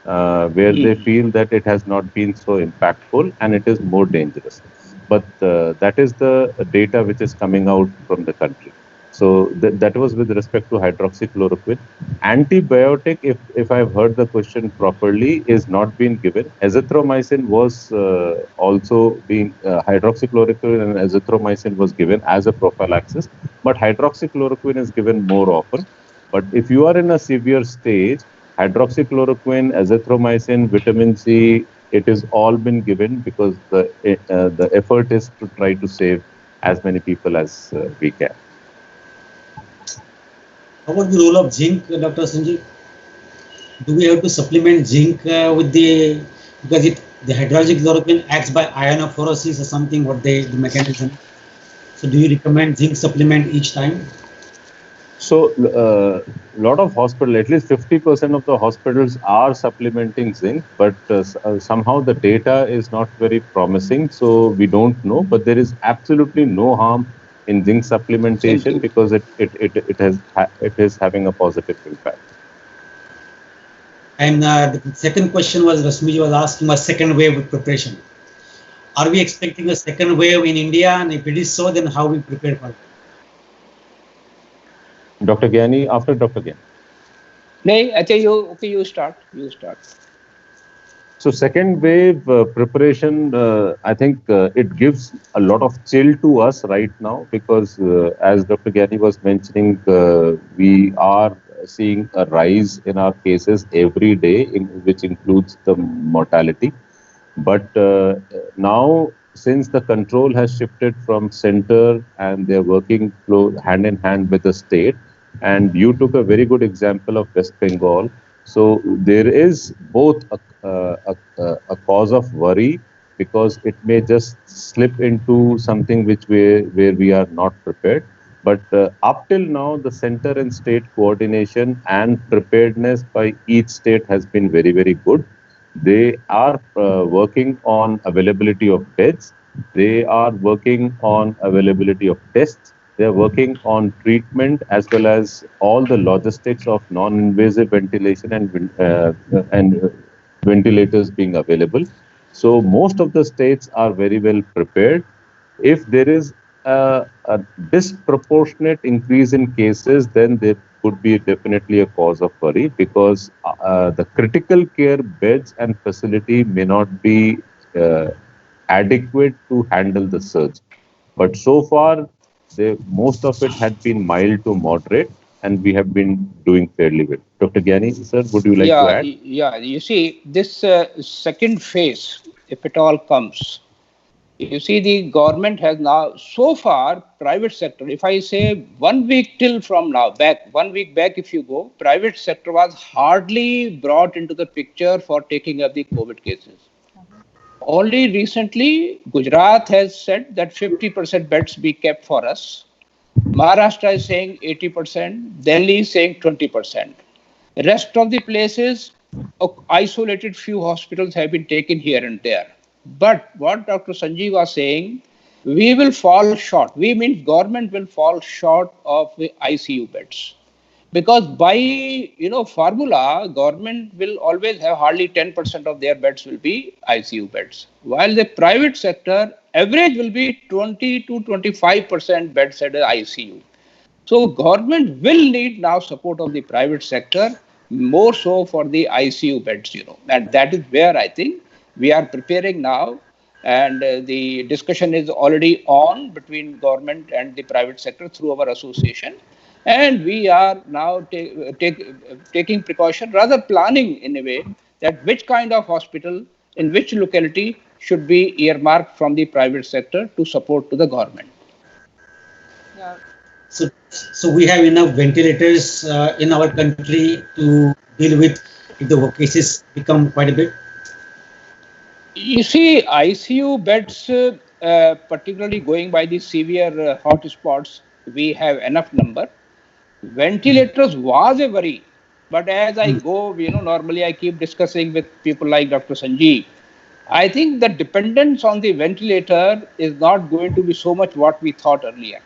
[SPEAKER 4] where they feel that it has not been so impactful and it is more dangerous. But that is the data which is coming out from the country. So that was with respect to hydroxychloroquine. Antibiotic, if I've heard the question properly, is not being given. Azithromycin was also being, hydroxychloroquine and azithromycin was given as a prophylaxis, but hydroxychloroquine is given more often. But if you are in a severe stage, hydroxychloroquine, azithromycin, vitamin C, it is all been given, because the effort is to try to save as many people as we can.
[SPEAKER 2] How about the role of zinc, Dr. Sanjeev? Do we have to supplement zinc with because the hydroxychloroquine acts by ionophorosis or something, the mechanism? So do you recommend zinc supplement each time?
[SPEAKER 4] So a lot of hospitals, at least 50% of the hospitals are supplementing zinc, but somehow the data is not very promising, so we don't know. But there is absolutely no harm in zinc supplementation, because it is having a positive impact.
[SPEAKER 2] And the second question was, Rasmiji was asking about second wave preparation. Are we expecting a second wave in India? And if it is so, then how we prepare for it?
[SPEAKER 4] Dr. Gyani, after Dr. Gyani.
[SPEAKER 3] No, I tell you, okay, you start.
[SPEAKER 4] So second wave preparation, I think it gives a lot of chill to us right now, because as Dr. Gyani was mentioning, we are seeing a rise in our cases every day, which includes the mortality. But now, since the control has shifted from center and they're working hand in hand with the state, and you took a very good example of West Bengal. So there is both a cause of worry, because it may just slip into something where we are not prepared. But up till now, the center and state coordination and preparedness by each state has been very, very good. They are working on availability of beds. They are working on availability of tests. They are working on treatment as well as all the logistics of non-invasive ventilation and ventilators being available. So most of the states are very well prepared. If there is a disproportionate increase in cases, then there could be definitely a cause of worry, because the critical care beds and facility may not be adequate to handle the surge. But so far, most of it had been mild to moderate, and we have been doing fairly well. Dr. Gyani, sir, would you like to add?
[SPEAKER 3] Yeah. You see, this second phase, if it all comes, you see, the government has now, so far, private sector, if I say 1 week till from now, 1 week back, if you go, private sector was hardly brought into the picture for taking up the COVID cases. Only recently, Gujarat has said that 50% beds be kept for us. Maharashtra is saying 80%. Delhi is saying 20%. The rest of the places, isolated few hospitals have been taken here and there. But what Dr. Sanjeev was saying, we will fall short. We mean government will fall short of the ICU beds. Because by formula, government will always have hardly 10% of their beds will be ICU beds, while the private sector average will be 20 to 25% beds at the ICU. So government will need now support of the private sector, more so for the ICU beds, and that is where I think we are preparing now. And the discussion is already on between government and the private sector through our association. And we are now taking precaution, rather planning in a way that which kind of hospital in which locality should be earmarked from the private sector to support to the government.
[SPEAKER 1] Yeah.
[SPEAKER 2] So we have enough ventilators in our country to deal with if the cases become quite a bit.
[SPEAKER 3] You see, ICU beds, particularly going by the severe hotspots, we have enough number. Ventilators was a worry, but as I go, normally I keep discussing with people like Dr. Sanjeev. I think the dependence on the ventilator is not going to be so much what we thought earlier.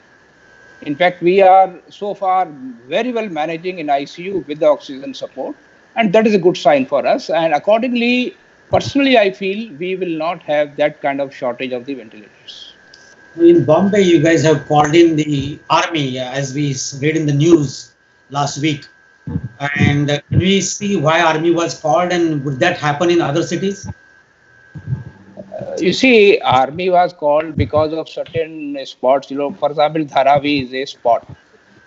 [SPEAKER 3] In fact, we are so far very well managing in ICU with the oxygen support, and that is a good sign for us. And accordingly, personally, I feel we will not have that kind of shortage of the ventilators.
[SPEAKER 2] In Bombay, you guys have called in the army, as we read in the news last week. And can we see why army was called, and would that happen in other cities?
[SPEAKER 3] You see, army was called because of certain spots. For example, Dharavi is a spot.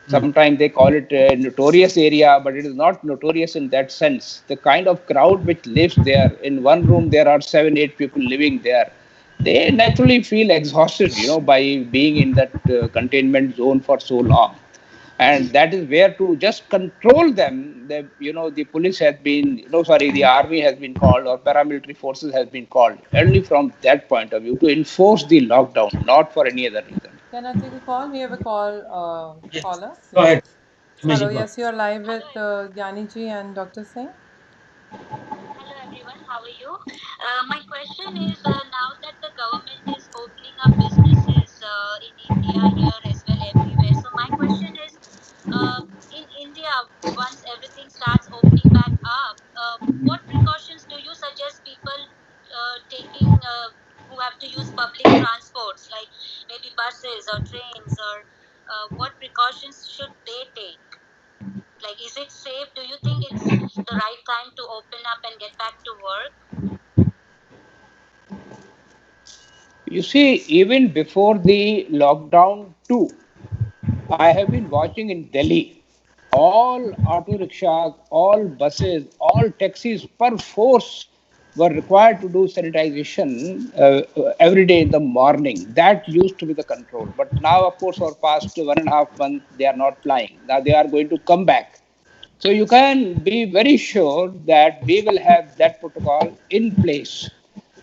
[SPEAKER 3] Sometimes they call it a notorious area, but it is not notorious in that sense. The kind of crowd which lives there, in one room there are 7-8 people living there. They naturally feel exhausted, by being in that containment zone for so long. And that is where, to just control them, the police has been, the army has been called, or paramilitary forces has been called, only from that point of view, to enforce the lockdown, not for any other reason.
[SPEAKER 1] Can I take a call? We have a call,
[SPEAKER 2] Yes.
[SPEAKER 1] caller.
[SPEAKER 2] Go ahead.
[SPEAKER 1] Hello, yes, you're live with Gyani ji and Dr. Singh.
[SPEAKER 5] Hello everyone, how are you? My question is, now that the government is opening up businesses in India, here as well, everywhere. So my question is, in India, once everything starts opening back up, what precautions do you suggest people taking who have to use public transports, like maybe buses or trains, or what precautions should they take? Like, is it safe? Do you think it's the right time to open up and get back to work?
[SPEAKER 3] You see, even before the lockdown too, I have been watching in Delhi, all auto rickshaws, all buses, all taxis per force were required to do sanitization every day in the morning. That used to be the control. But now, of course, for past 1.5 months, they are not flying. Now they are going to come back. So you can be very sure that we will have that protocol in place.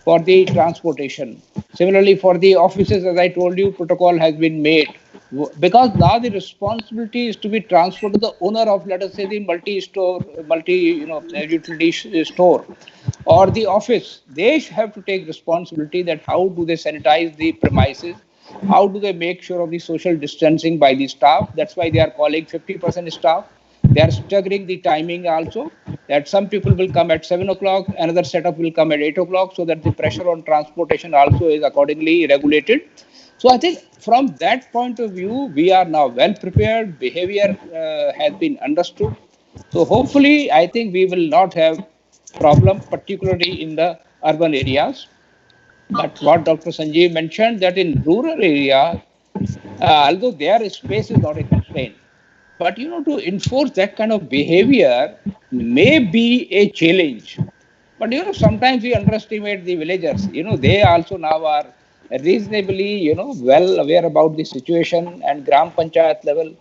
[SPEAKER 3] for the transportation. Similarly, for the offices, as I told you, protocol has been made because now the responsibility is to be transferred to the owner of, let us say, the multi-store, utility store, or the office. They have to take responsibility that how do they sanitize the premises, how do they make sure of the social distancing by the staff. That's why they are calling 50% staff. They are staggering the timing also, that some people will come at 7 o'clock, another setup will come at 8 o'clock, so that the pressure on transportation also is accordingly regulated. So I think from that point of view, we are now well prepared. Behavior has been understood. So hopefully, I think we will not have problem, particularly in the urban areas. But what Dr. Sanjeev mentioned, that in rural area, although their space is not a constraint, but to enforce that kind of behavior may be a challenge. But sometimes we underestimate the villagers. They also now are reasonably, well aware about the situation, and Gram Panchayat level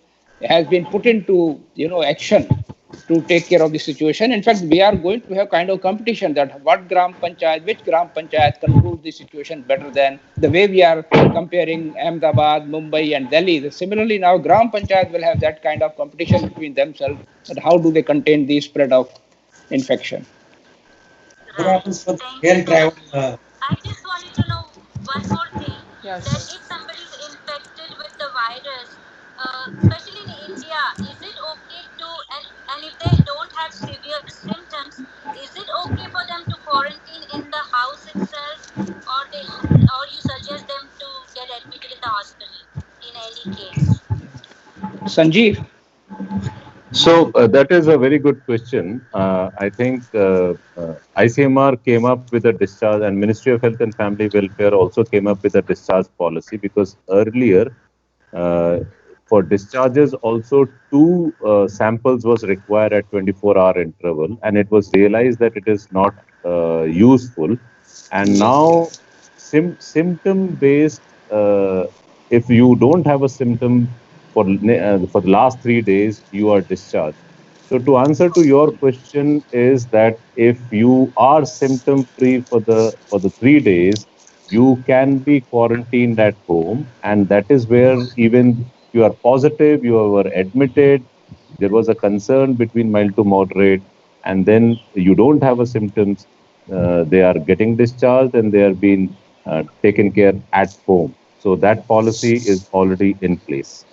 [SPEAKER 3] has been put into, action to take care of the situation. In fact, we are going to have kind of competition that which Gram Panchayat controls the situation better than the way we are comparing Ahmedabad, Mumbai, and Delhi. Similarly, now Gram Panchayat will have that kind of competition between themselves. That how do they contain the spread of infection?
[SPEAKER 2] What happens for air travel?
[SPEAKER 5] I just wanted to know one more thing.
[SPEAKER 1] Yeah,
[SPEAKER 5] That
[SPEAKER 1] sure.
[SPEAKER 5] if somebody is infected with the virus, especially in India, is it okay to, and if they don't have severe symptoms, is it okay for them to quarantine in the house itself, or you suggest them to get admitted in the hospital in any case?
[SPEAKER 3] Sanjeev?
[SPEAKER 4] So that is a very good question. I think ICMR came up with a discharge, and Ministry of Health and Family Welfare also came up with a discharge policy, because earlier for discharges also two samples was required at 24-hour interval, and it was realized that it is not useful. And now symptom based, if you don't have a symptom for the last 3 days, you are discharged. So to answer to your question is that if you are symptom free for the 3 days, you can be quarantined at home, and that is where even you are positive, you were admitted, there was a concern between mild to moderate, and then you don't have a symptoms, they are getting discharged and they are being taken care at home. So that policy is already in place.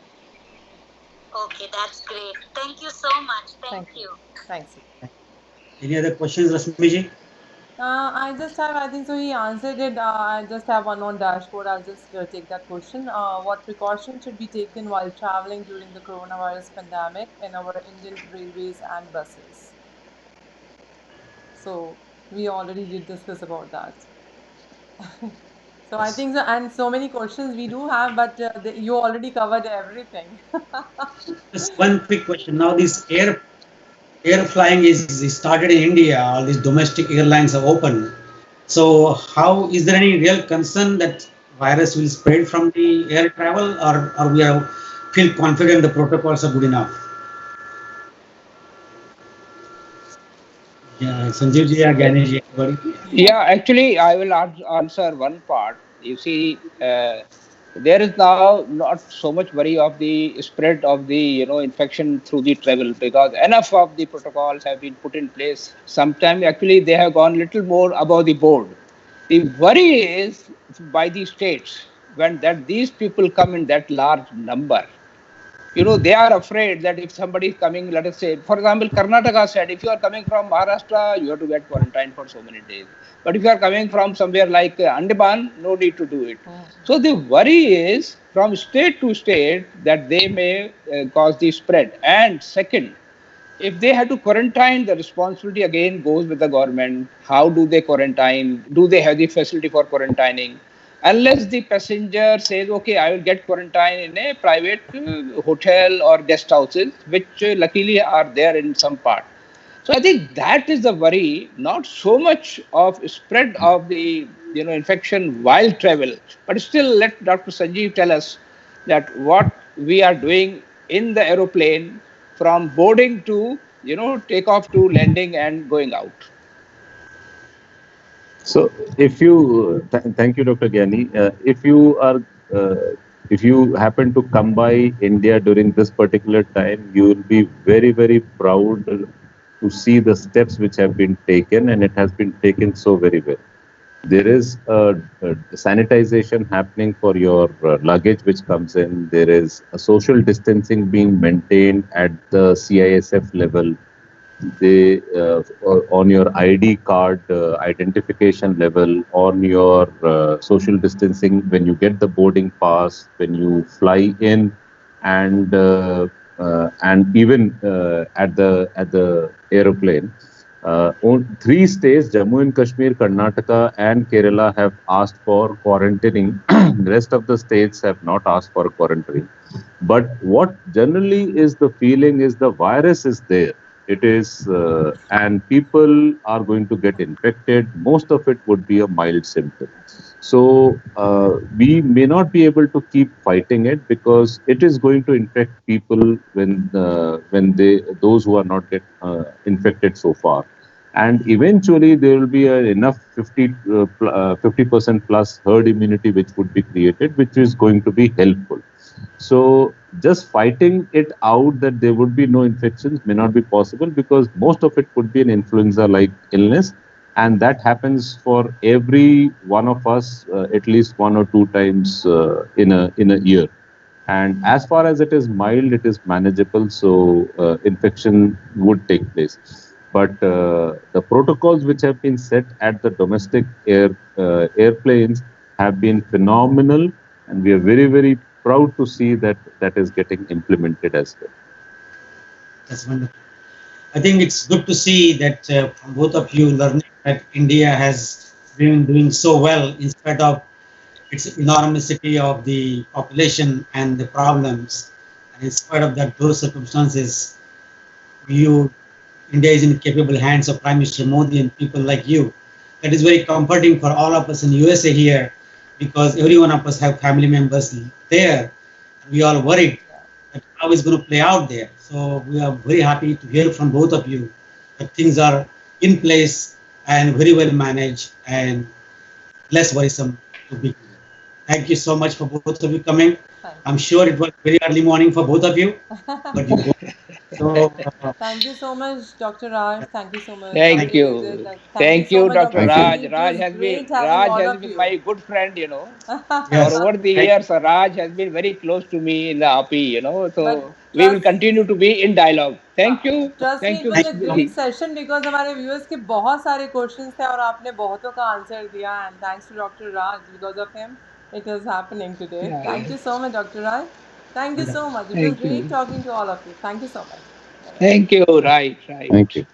[SPEAKER 5] Okay, that's great. Thank you so much. Thank
[SPEAKER 1] Thank you.
[SPEAKER 5] you.
[SPEAKER 1] Thanks.
[SPEAKER 2] Any other questions, Rasmiji?
[SPEAKER 1] I just have, I think so. He answered it. I just have one on dashboard. I'll just take that question. What precautions should be taken while traveling during the coronavirus pandemic in our Indian railways and buses? So we already did discuss about that. So I think so, and so many questions we do have, but you already covered everything.
[SPEAKER 2] Just one quick question. Now, this air flying is started in India. All these domestic airlines are open. So, how is there any real concern that virus will spread from the air travel, or we are feel confident the protocols are good enough? Yeah, Sanjeev ji, or Gyani ji, anybody?
[SPEAKER 3] Yeah, actually, I will answer one part. You see, there is now not so much worry of the spread of the infection through the travel, because enough of the protocols have been put in place. Sometimes actually they have gone little more above the board. The worry is by the states when that these people come in that large number. They are afraid that if somebody is coming, let us say, for example, Karnataka said, if you are coming from Maharashtra, you have to get quarantined for so many days. But if you are coming from somewhere like Andaman, no need to do it. So the worry is from state to state that they may cause the spread. And second, if they had to quarantine, the responsibility again goes with the government. How do they quarantine? Do they have the facility for quarantining? Unless the passenger says, okay, I will get quarantined in a private hotel or guest houses, which luckily are there in some part. So I think that is the worry, not so much of spread of the infection while travel, but still let Dr. Sanjeev tell us that what we are doing in the aeroplane from boarding to takeoff to landing and going out.
[SPEAKER 4] So, if you thank you, Dr. Gyani. If you happen to come by India during this particular time, you will be very, very proud to see the steps which have been taken, and it has been taken so very well. There is a sanitization happening for your luggage which comes in. There is a social distancing being maintained at the CISF level. They on your ID card identification level, on your social distancing when you get the boarding pass, when you fly in, and even at the aeroplane. On 3 states, Jammu and Kashmir, Karnataka, and Kerala have asked for quarantining. The rest of the states have not asked for quarantining. But what generally is the feeling is the virus is there. It is, and people are going to get infected. Most of it would be a mild symptom. So we may not be able to keep fighting it because it is going to infect people when those who are not get infected so far, and eventually there will be enough 50% plus herd immunity which would be created, which is going to be helpful. So just fighting it out that there would be no infections may not be possible because most of it could be an influenza-like illness, and that happens for every one of us at least 1 or 2 times in a year. And as far as it is mild, it is manageable, so infection would take place. But the protocols which have been set at the domestic airplanes have been phenomenal, and we are very, very proud to see that that is getting implemented as well.
[SPEAKER 2] That's wonderful. I think it's good to see that from both of you learning that India has been doing so well in spite of its enormity of the population and the problems. And in spite of that, those circumstances, India is in capable hands of Prime Minister Modi and people like you. That is very comforting for all of us in USA here, because every one of us have family members there. We are worried that how it's going to play out there. So we are very happy to hear from both of you that things are in place and very well managed and less worrisome to be. Thank you so much for both of you coming. I'm sure it was very early morning for both of you, but you both. So
[SPEAKER 1] Thank you so much, Dr. Raj. Thank you so much.
[SPEAKER 3] Thank
[SPEAKER 1] Dr.
[SPEAKER 3] you.
[SPEAKER 1] Vijay.
[SPEAKER 3] Thank
[SPEAKER 1] So
[SPEAKER 3] you,
[SPEAKER 1] much,
[SPEAKER 3] Dr.
[SPEAKER 1] Dr.
[SPEAKER 4] Thank
[SPEAKER 3] Raj.
[SPEAKER 4] you.
[SPEAKER 1] Sandeep. It was great having
[SPEAKER 3] Raj
[SPEAKER 1] all
[SPEAKER 3] has
[SPEAKER 1] of
[SPEAKER 3] been
[SPEAKER 1] you.
[SPEAKER 3] my good friend, For
[SPEAKER 2] yes,
[SPEAKER 3] over the
[SPEAKER 2] thank
[SPEAKER 3] years, Raj has been very close to me in the API, So
[SPEAKER 1] But
[SPEAKER 3] we will
[SPEAKER 1] trust,
[SPEAKER 3] continue to be in dialogue. Thank you.
[SPEAKER 1] trust me,
[SPEAKER 3] Thank
[SPEAKER 1] it
[SPEAKER 3] you,
[SPEAKER 1] was
[SPEAKER 2] thank
[SPEAKER 1] a
[SPEAKER 3] Mr.
[SPEAKER 2] you so much.
[SPEAKER 1] great
[SPEAKER 3] Didi.
[SPEAKER 1] session because हमारे viewers के बहुत सारे questions थे और आपने बहुतों का answer दिया, and thanks to Dr. Raj, because of him it is happening today.
[SPEAKER 3] Yeah.
[SPEAKER 1] Thank you so much, Dr. Raj. Thank you so much. It was
[SPEAKER 3] Thank
[SPEAKER 1] great
[SPEAKER 3] you.
[SPEAKER 1] talking to all of you. Thank you so much. Bye-bye.
[SPEAKER 3] Thank you. Right.
[SPEAKER 4] Thank you.